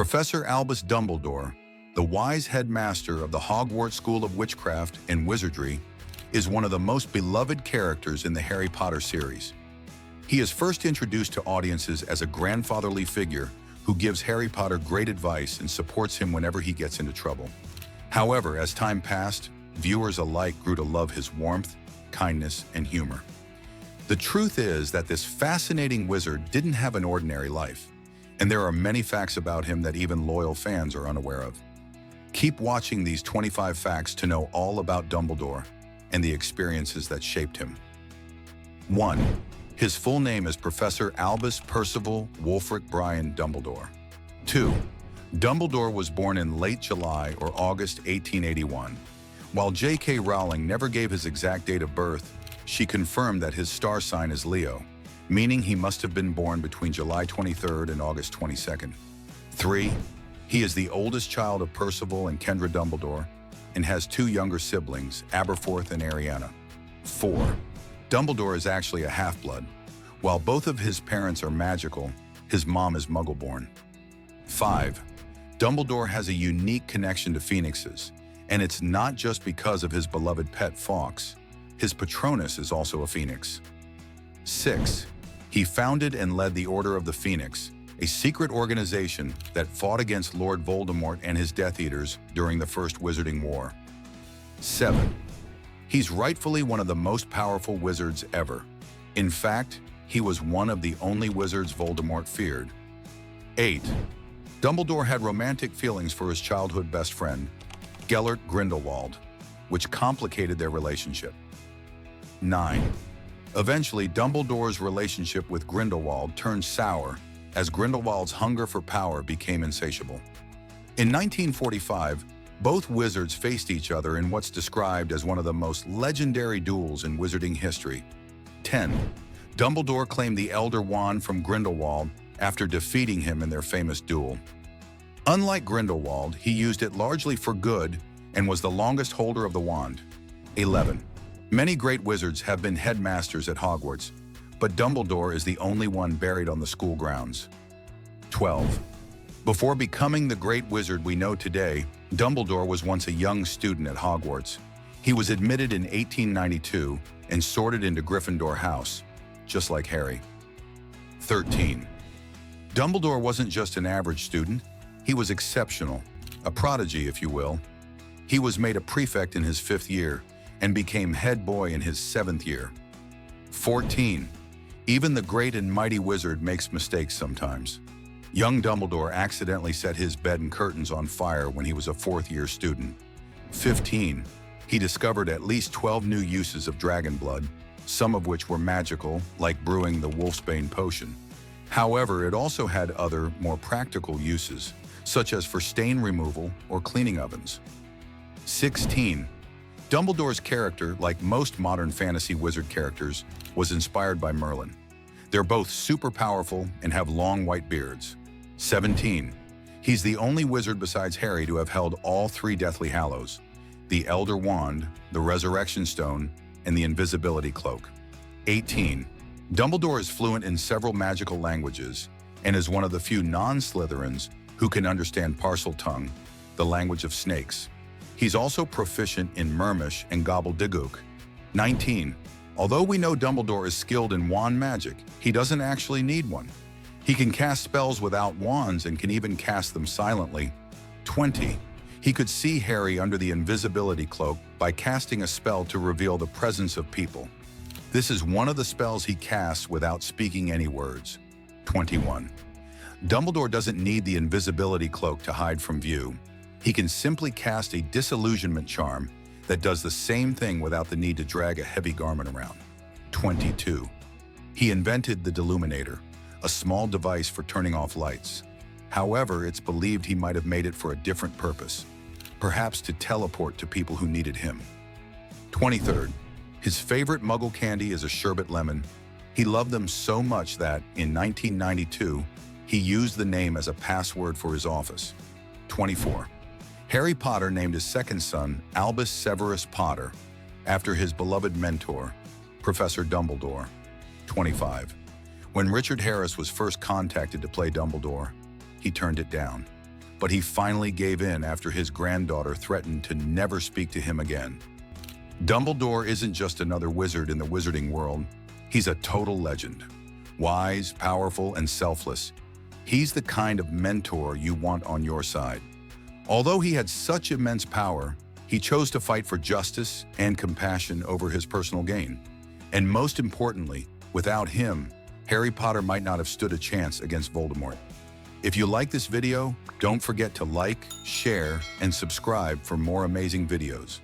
Professor Albus Dumbledore, the wise headmaster of the Hogwarts School of Witchcraft and Wizardry, is one of the most beloved characters in the Harry Potter series. He is first introduced to audiences as a grandfatherly figure who gives Harry Potter great advice and supports him whenever he gets into trouble. However, as time passed, viewers alike grew to love his warmth, kindness, and humor. The truth is that this fascinating wizard didn't have an ordinary life, and there are many facts about him that even loyal fans are unaware of. Keep watching these 25 facts to know all about Dumbledore and the experiences that shaped him. 1. His full name is Professor Albus Percival Wulfric Brian Dumbledore. 2. Dumbledore was born in late July or August 1881. While J.K. Rowling never gave his exact date of birth, she confirmed that his star sign is Leo, meaning he must have been born between July 23rd and August 22nd. 3. He is the oldest child of Percival and Kendra Dumbledore and has two younger siblings, Aberforth and Ariana. 4. Dumbledore is actually a half-blood. While both of his parents are magical, his mom is Muggle-born. 5. Dumbledore has a unique connection to phoenixes, and it's not just because of his beloved pet Fawkes. His Patronus is also a phoenix. 6. He founded and led the Order of the Phoenix, a secret organization that fought against Lord Voldemort and his Death Eaters during the First Wizarding War. 7. He's rightfully one of the most powerful wizards ever. In fact, he was one of the only wizards Voldemort feared. 8. Dumbledore had romantic feelings for his childhood best friend, Gellert Grindelwald, which complicated their relationship. 9. Eventually, Dumbledore's relationship with Grindelwald turned sour as Grindelwald's hunger for power became insatiable. In 1945, both wizards faced each other in what's described as one of the most legendary duels in wizarding history. 10. Dumbledore claimed the Elder Wand from Grindelwald after defeating him in their famous duel. Unlike Grindelwald, he used it largely for good and was the longest holder of the wand. 11. Many great wizards have been headmasters at Hogwarts, but Dumbledore is the only one buried on the school grounds. 12. Before becoming the great wizard we know today, Dumbledore was once a young student at Hogwarts. He was admitted in 1892 and sorted into Gryffindor House, just like Harry. 13. Dumbledore wasn't just an average student, he was exceptional, a prodigy, if you will. He was made a prefect in his 5th year and became head boy in his 7th year. 14. Even the great and mighty wizard makes mistakes sometimes. Young Dumbledore accidentally set his bed and curtains on fire when he was a 4th-year student. 15. He discovered at least 12 new uses of dragon blood, some of which were magical, like brewing the Wolfsbane potion. However, it also had other, more practical uses, such as for stain removal or cleaning ovens. 16. Dumbledore's character, like most modern fantasy wizard characters, was inspired by Merlin. They're both super powerful and have long white beards. 17. He's the only wizard besides Harry to have held all 3 Deathly Hallows: the Elder Wand, the Resurrection Stone, and the Invisibility Cloak. 18. Dumbledore is fluent in several magical languages and is one of the few non-Slytherins who can understand Parseltongue, the language of snakes. He's also proficient in Mermish and Gobbledygook. 19. Although we know Dumbledore is skilled in wand magic, he doesn't actually need one. He can cast spells without wands and can even cast them silently. 20. He could see Harry under the invisibility cloak by casting a spell to reveal the presence of people. This is one of the spells he casts without speaking any words. 21. Dumbledore doesn't need the invisibility cloak to hide from view. He can simply cast a disillusionment charm that does the same thing without the need to drag a heavy garment around. 22. He invented the Deluminator, a small device for turning off lights. However, it's believed he might have made it for a different purpose, perhaps to teleport to people who needed him. 23rd. His favorite Muggle candy is a sherbet lemon. He loved them so much that, in 1992, he used the name as a password for his office. 24. Harry Potter named his second son Albus Severus Potter after his beloved mentor, Professor Dumbledore. 25. When Richard Harris was first contacted to play Dumbledore, he turned it down. but he finally gave in after his granddaughter threatened to never speak to him again. Dumbledore isn't just another wizard in the wizarding world. He's a total legend. Wise, powerful, and selfless. He's the kind of mentor you want on your side. Although he had such immense power, he chose to fight for justice and compassion over his personal gain. And most importantly, without him, Harry Potter might not have stood a chance against Voldemort. If you like this video, don't forget to like, share, and subscribe for more amazing videos.